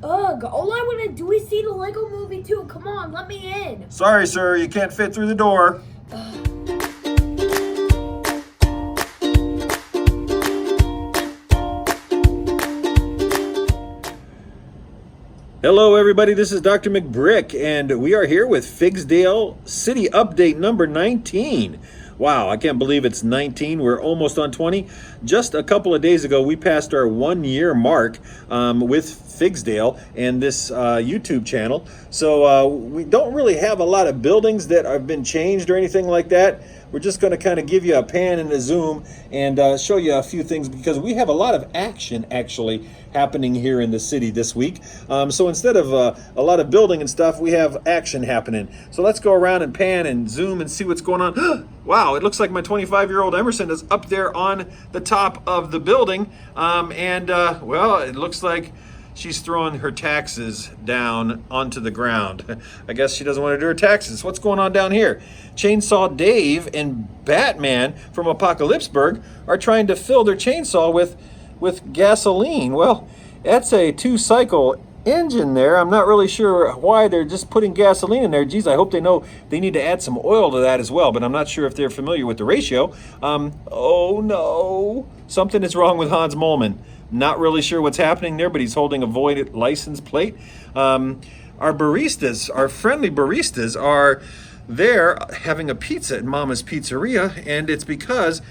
Ugh, all I want to do is see the Lego Movie 2. Come on, let me in. Sorry, sir, you can't fit through the door. Hello, everybody. This is Dr. McBrick, and we are here with Figsdale City Update number 19. Wow, I can't believe it's 19. We're almost on 20. Just a couple of days ago, we passed our 1 year mark with Figsdale and this YouTube channel. So we don't really have a lot of buildings that have been changed or anything like that. We're just going to kind of give you a pan and a zoom and show you a few things because we have a lot of action actually happening here in the city this week. So instead of a lot of building and stuff, we have action happening. So let's go around and pan and zoom and see what's going on. Wow, it looks like my 25-year-old Emerson is up there on the top of the building. Well, it looks like she's throwing her taxes down onto the ground. I guess she doesn't want to do her taxes. What's going on down here? Chainsaw Dave and Batman from Apocalypseburg are trying to fill their chainsaw with gasoline. Well, that's a 2-cycle engine there. I'm not really sure why they're just putting gasoline in there. Geez, I hope they know they need to add some oil to that as well, but I'm not sure if they're familiar with the ratio. Oh no, something is wrong with Hans Molman. Not really sure what's happening there, but he's holding a voided license plate. Our baristas, our friendly baristas, are there having a pizza at Mama's Pizzeria, and it's because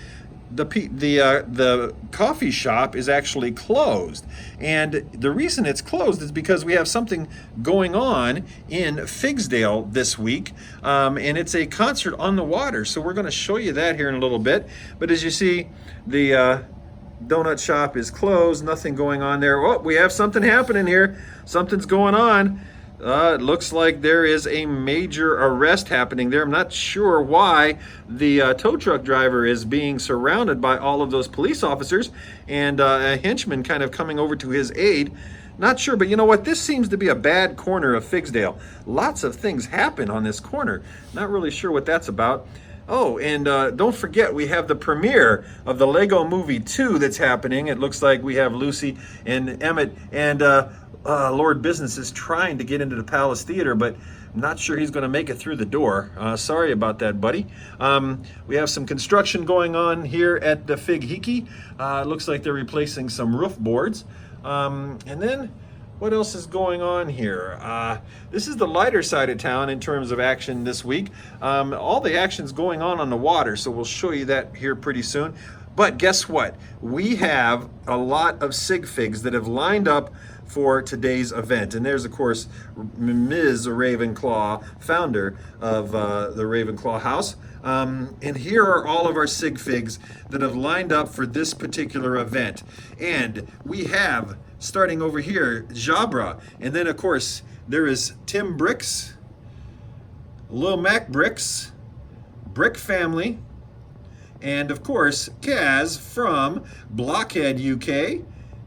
the coffee shop is actually closed. And the reason it's closed is because we have something going on in Figsdale this week, and it's a concert on the water. So we're going to show you that here in a little bit. But as you see, the donut shop is closed, nothing going on there. Oh, we have something happening here. Something's going on. It looks like there is a major arrest happening there. I'm not sure why the tow truck driver is being surrounded by all of those police officers and a henchman kind of coming over to his aid. Not sure, but you know what? This seems to be a bad corner of Figsdale. Lots of things happen on this corner. Not really sure what that's about. Oh, and don't forget, we have the premiere of the Lego Movie 2 that's happening. It looks like we have Lucy and Emmett, and Lord Business is trying to get into the Palace Theater, but I'm not sure he's going to make it through the door. Sorry about that, buddy. We have some construction going on here at the Fig Hiki. It looks like they're replacing some roof boards. And then what else is going on here? This is the lighter side of town in terms of action this week. All the action's going on the water, so we'll show you that here pretty soon. But guess what? We have a lot of sig figs that have lined up for today's event. And there's, of course, Ms. Ravenclaw, founder of the Ravenclaw House. And here are all of our sig figs that have lined up for this particular event. And we have, starting over here, Jabra. And then, of course, there is Tim Bricks, Lil Mac Bricks, Brick Family, and, of course, Kaz from Blockhead, UK,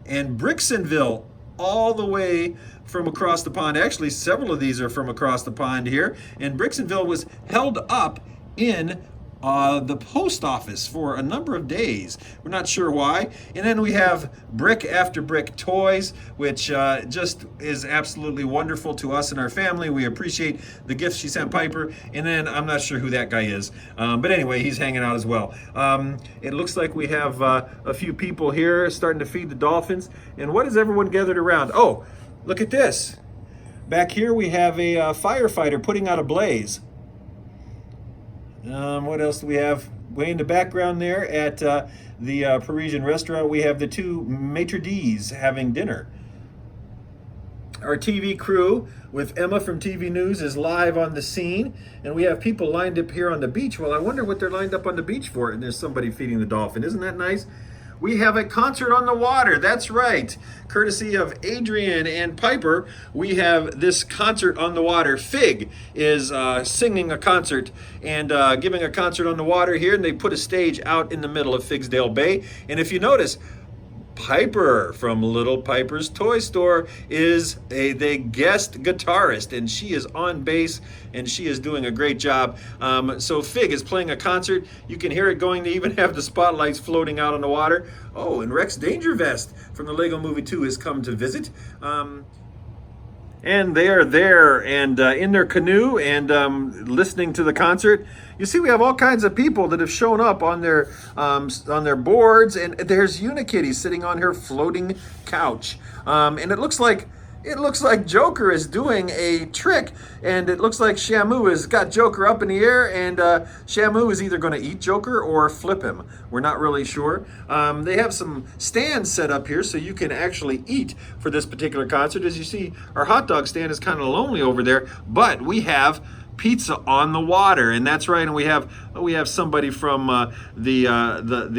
and Brixonville, all the way from across the pond. Actually, several of these are from across the pond here. And Brixonville was held up in the post office for a number of days. We're not sure why. And then we have Brick After Brick Toys, which just is absolutely wonderful to us and our family. We appreciate the gifts she sent Piper. And then I'm not sure who that guy is. But anyway, he's hanging out as well. It looks like we have a few people here starting to feed the dolphins. And what is everyone gathered around? Oh, look at this. Back here we have a firefighter putting out a blaze. What else do we have? Way in the background there at the Parisian restaurant, we have the two maitre d's having dinner. Our TV crew with Emma from TV News is live on the scene, and we have people lined up here on the beach. Well, I wonder what they're lined up on the beach for, and there's somebody feeding the dolphin. Isn't that nice? We have a concert on the water. That's right. Courtesy of Adrian and Piper, we have this concert on the water. Fig is singing a concert and giving a concert on the water here, and they put a stage out in the middle of Figsdale Bay. And if you notice, Piper from Little Piper's Toy Store is the guest guitarist, and she is on bass, and she is doing a great job. So Fig is playing a concert. You can hear it going. They even have the spotlights floating out on the water. Oh, and Rex Dangervest from the Lego Movie 2 has come to visit. And they are there and in their canoe and listening to the concert. You see, we have all kinds of people that have shown up on their boards, and there's Unikitty sitting on her floating couch, and it looks like Joker is doing a trick, and it looks like Shamu has got Joker up in the air, and Shamu is either going to eat Joker or flip him. We're not really sure. They have some stands set up here so you can actually eat for this particular concert. As you see, our hot dog stand is kind of lonely over there, but we have pizza on the water, and that's right. And we have somebody from the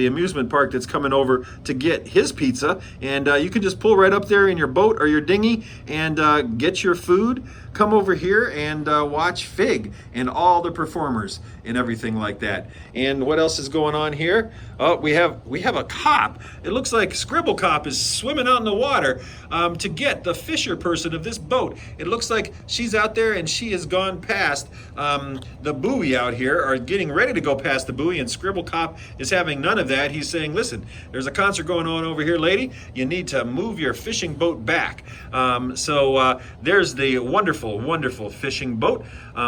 amusement park that's coming over to get his pizza, and you can just pull right up there in your boat or your dinghy and get your food. Come over here and watch Fig and all the performers and everything like that. And what else is going on here? Oh, we have a cop. It looks like Scribble Cop is swimming out in the water to get the fisher person of this boat. It looks like she's out there and she has gone past the buoy out here, or getting ready to go past the buoy, and Scribble Cop is having none of that. He's saying, listen, there's a concert going on over here, lady. You need to move your fishing boat back. So there's the wonderful fishing boat.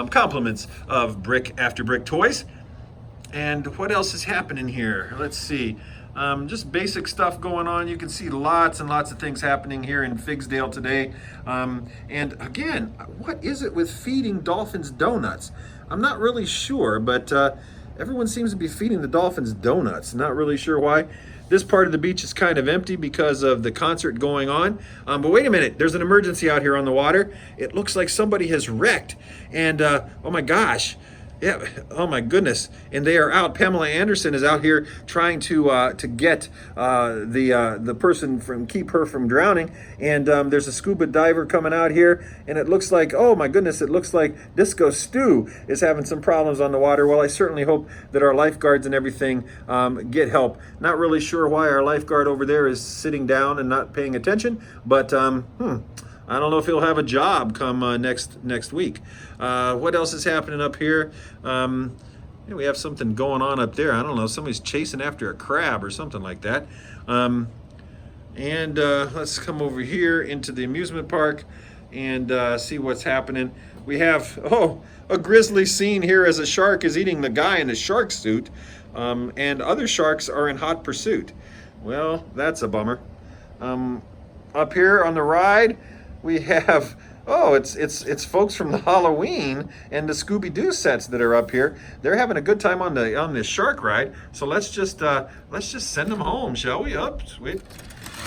Compliments of Brick After Brick Toys. And what else is happening here? Let's see. Just basic stuff going on. You can see lots and lots of things happening here in Figsdale today. And again, what is it with feeding dolphins donuts? I'm not really sure, but everyone seems to be feeding the dolphins donuts. Not really sure why. This part of the beach is kind of empty because of the concert going on. But wait a minute, there's an emergency out here on the water. It looks like somebody has wrecked. And oh my gosh. Yeah, oh my goodness. And they are out. Pamela Anderson is out here trying to get the person keep her from drowning. And there's a scuba diver coming out here, and it looks like, oh my goodness, it looks like Disco Stew is having some problems on the water. Well, I certainly hope that our lifeguards and everything get help. Not really sure why our lifeguard over there is sitting down and not paying attention, but I don't know if he'll have a job come next week. What else is happening up here? We have something going on up there. I don't know. Somebody's chasing after a crab or something like that. Let's come over here into the amusement park and see what's happening. We have, a grisly scene here as a shark is eating the guy in the shark suit, and other sharks are in hot pursuit. Well, that's a bummer. Up here on the ride, we have, it's folks from the Halloween and the Scooby-Doo sets that are up here. They're having a good time on the shark ride. So let's just send them home, shall we? Wait.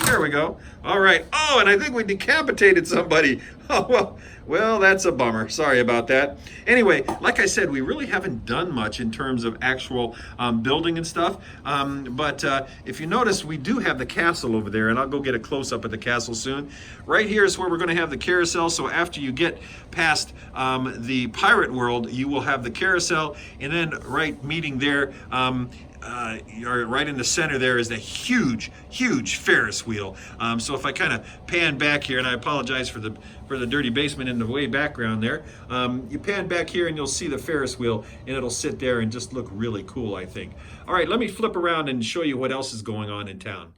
There we go. All right. Oh, and I think we decapitated somebody. Oh, well, that's a bummer. Sorry about that. Anyway, like I said, we really haven't done much in terms of actual building and stuff. But if you notice, we do have the castle over there, and I'll go get a close-up of the castle soon. Right here is where we're going to have the carousel. So after you get past the pirate world, you will have the carousel, and then right meeting there, right in the center there is the huge Ferris wheel. So if I kind of pan back here, and I apologize for the dirty basement in the way background there, you pan back here and you'll see the Ferris wheel, and it'll sit there and just look really cool, I think. All right, let me flip around and show you what else is going on in town.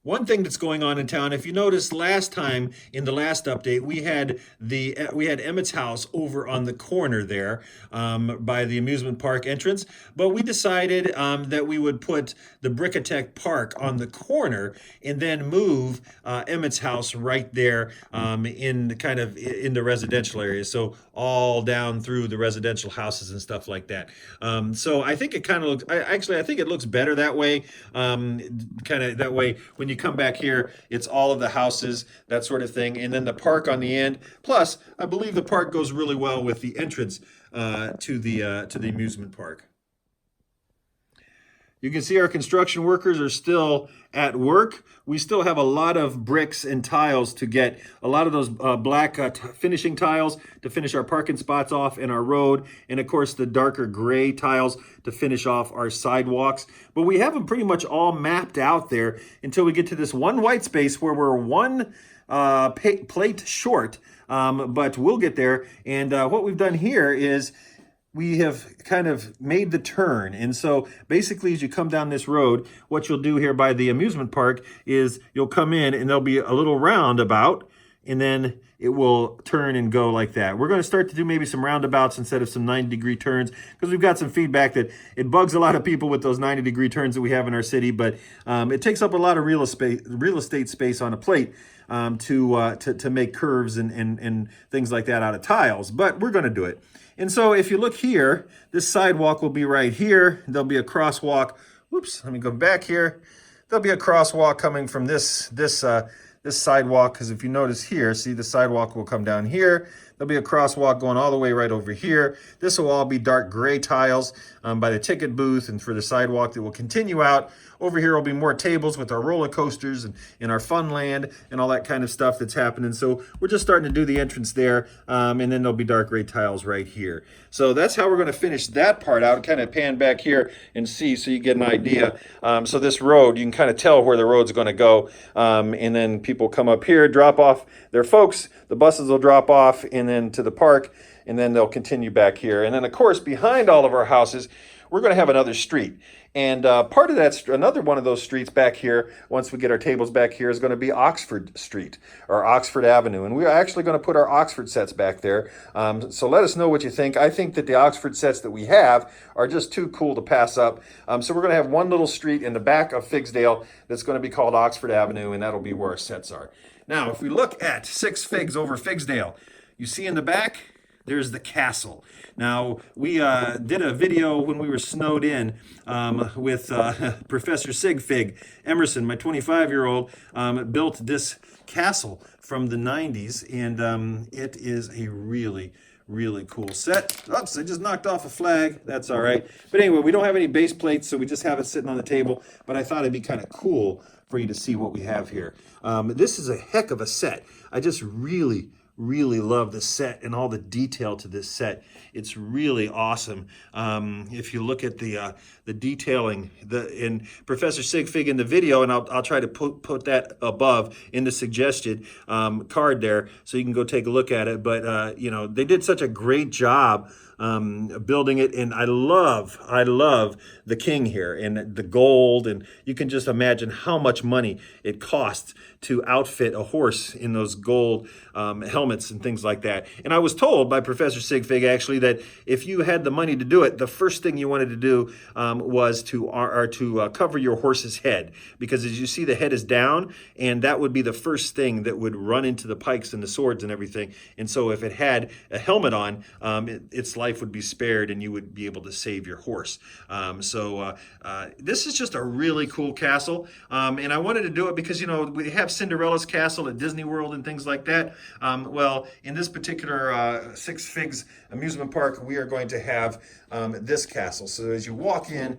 One thing that's going on in town, if you noticed last time in the last update, we had Emmett's house over on the corner there by the amusement park entrance, but we decided that we would put the Brickatech Park on the corner and then move Emmett's house right there in the residential area, so all down through the residential houses and stuff like that. So I think it kind of looks, I think it looks better that way, kind of that way when you come back here, it's all of the houses, that sort of thing, and then the park on the end. Plus, I believe the park goes really well with the entrance to the amusement park. You can see our construction workers are still at work. We still have a lot of bricks and tiles to get, a lot of those black finishing tiles to finish our parking spots off in our road, and of course the darker gray tiles to finish off our sidewalks. But we have them pretty much all mapped out there until we get to this one white space where we're one plate short, but we'll get there. And what we've done here is we have kind of made the turn. And so basically as you come down this road, what you'll do here by the amusement park is you'll come in and there'll be a little roundabout, and then it will turn and go like that. We're going to start to do maybe some roundabouts instead of some 90-degree turns, because we've got some feedback that it bugs a lot of people with those 90-degree turns that we have in our city, but it takes up a lot of real estate space on a plate to make curves and things like that out of tiles, but we're going to do it. And so if you look here, this sidewalk will be right here. There'll be a crosswalk. Whoops, let me go back here. There'll be a crosswalk coming from this sidewalk, because if you notice here, see, the sidewalk will come down here. There'll be a crosswalk going all the way right over here. This will all be dark gray tiles by the ticket booth and for the sidewalk that will continue out. Over here will be more tables with our roller coasters and our fun land and all that kind of stuff that's happening. So we're just starting to do the entrance there, and then there'll be dark gray tiles right here. So that's how we're going to finish that part out. Kind of pan back here and see so you get an idea. So this road, you can kind of tell where the road's going to go, and then people come up here, drop off their folks, the buses will drop off, and then to the park, and then they'll continue back here. And then, of course, behind all of our houses, we're going to have another street. And part of that, another one of those streets back here, once we get our tables back here, is going to be Oxford Street, or Oxford Avenue. And we're actually going to put our Oxford sets back there. So let us know what you think. I think that the Oxford sets that we have are just too cool to pass up. So we're going to have one little street in the back of Figsdale that's going to be called Oxford Avenue, and that'll be where our sets are. Now, if we look at 6 Figs over Figsdale, you see in the back, there's the castle. Now, we did a video when we were snowed in with Professor Sigfig Emerson, my 25-year-old, built this castle from the 90s, and it is a really cool set. Oops, I just knocked off a flag. That's all right. But anyway, we don't have any base plates, so we just have it sitting on the table, but I thought it'd be kind of cool for you to see what we have here. This is a heck of a set. I just really love the set and all the detail to this set. It's really awesome. If you look at the detailing, in Professor Sigfig in the video, and I'll try to put that above in the suggested card there, so you can go take a look at it. But you know, they did such a great job building it, and I love the king here and the gold, and you can just imagine how much money it costs to outfit a horse in those gold helmets and things like that. And I was told by Professor Sigfig actually that if you had the money to do it, the first thing you wanted to do was to cover your horse's head, because as you see, the head is down, and that would be the first thing that would run into the pikes and the swords and everything. And so if it had a helmet on, its life would be spared, and you would be able to save your horse. This is just a really cool castle, and I wanted to do it because, you know, we have Cinderella's castle at Disney World and things like that. Well, in this particular 6 Figs amusement park, we are going to have this castle. So as you walk in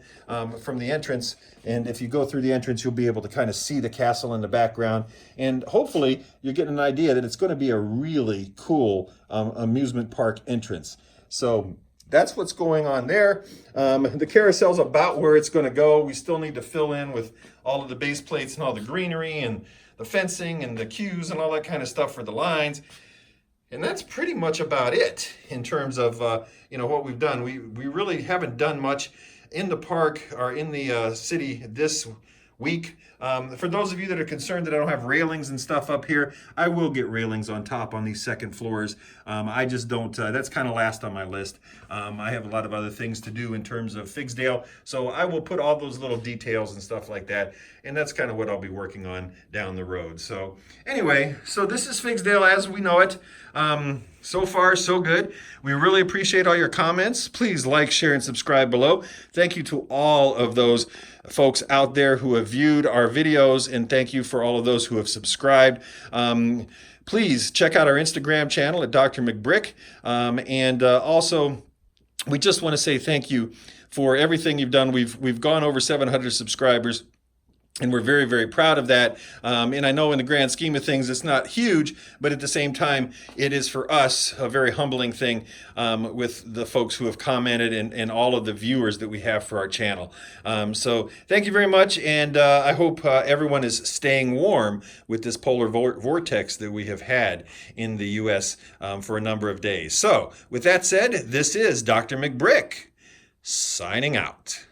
from the entrance, and if you go through the entrance, you'll be able to kind of see the castle in the background, and hopefully you're getting an idea that it's going to be a really cool amusement park entrance. So that's what's going on there. The carousel's about where it's going to go. We still need to fill in with all of the base plates and all the greenery and the fencing and the cues and all that kind of stuff for the lines. And that's pretty much about it in terms of you know, what we've done. We really haven't done much in the park or in the city this week. For those of you that are concerned that I don't have railings and stuff up here, I will get railings on top on these second floors. I just don't, that's kind of last on my list. I have a lot of other things to do in terms of Figsdale, so I will put all those little details and stuff like that, and that's kind of what I'll be working on down the road. So anyway, so this is Figsdale as we know it. So far, so good. We really appreciate all your comments. Please like, share, and subscribe below. Thank you to all of those folks out there who have viewed our videos, and thank you for all of those who have subscribed. Please check out our Instagram channel at Dr. McBrick. Also, we just want to say thank you for everything you've done. We've gone over 700 subscribers, and we're very proud of that. And I know in the grand scheme of things, it's not huge, but at the same time, it is for us a very humbling thing with the folks who have commented and all of the viewers that we have for our channel. So thank you very much. And I hope everyone is staying warm with this polar vortex that we have had in the U.S. For a number of days. So with that said, this is Dr. McBrick signing out.